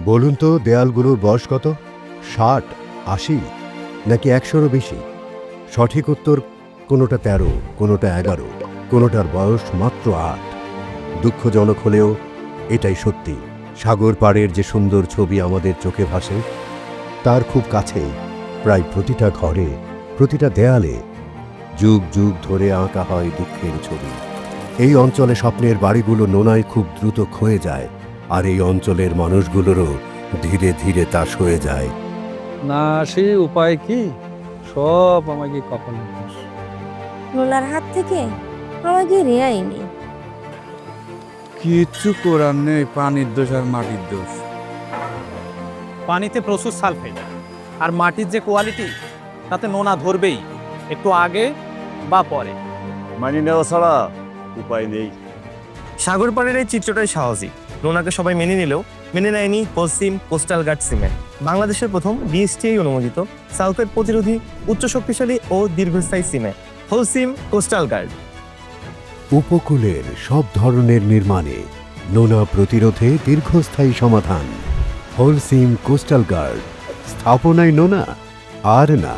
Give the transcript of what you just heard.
বলুন তো দেয়ালগুলোর বয়স কত? 60, 80 নাকি 100-ও বেশি? সঠিক উত্তর কোনোটা 13, কোনোটা 11, কোনোটার বয়স মাত্র 8। দুঃখজনক হলেও এটাই সত্যি। সাগর পাড়ের যে সুন্দর ছবি আমাদের চোখে ভাসে, তার খুব কাছেই প্রায় প্রতিটা ঘরে, প্রতিটা দেয়ালে যুগ যুগ ধরে আঁকা হয় দুঃখের ছবি। এই অঞ্চলে স্বপ্নের বাড়িগুলো নোনায় খুব দ্রুত ক্ষয়ে যায়, আর এই অঞ্চলের মানুষগুলোরও ধীরে ধীরে তা সয়ে যায়। না সে উপায় কি, সব আমাকে কপালে দোষ। নোনার হাত থেকে আমাকে রেয়াই নেই। কিচ্ছু করার নেই, পানির দোষ আর মাটির দোষ। পানিতে প্রচুর সালফেট, আর মাটির যে কোয়ালিটি তাতে নোনা ধরবেই, একটু আগে বা পরে। মানি নেওয়া ছাড়া উপায় নেই। সাগর পাড়ের এই চিত্রটাই স্বাভাবিক। নোনাকে সবাই মেনে নিলেও মেনে নেয়নি পশ্চিম কোস্টাল গার্ড সিমেন্ট, বাংলাদেশের প্রথম বিএসটিআই অনুমোদিত সালফেট প্রতিরোধী উচ্চ শক্তিশালী ও দীর্ঘস্থায়ী সিমেন্ট হোলসিম কোস্টাল গার্ড। উপকূলের সব ধরনের নির্মাণে নোনা প্রতিরোধে দীর্ঘস্থায়ী সমাধান। হোলসিম কোস্টাল গার্ড, স্থাপনায় নোনা আর না।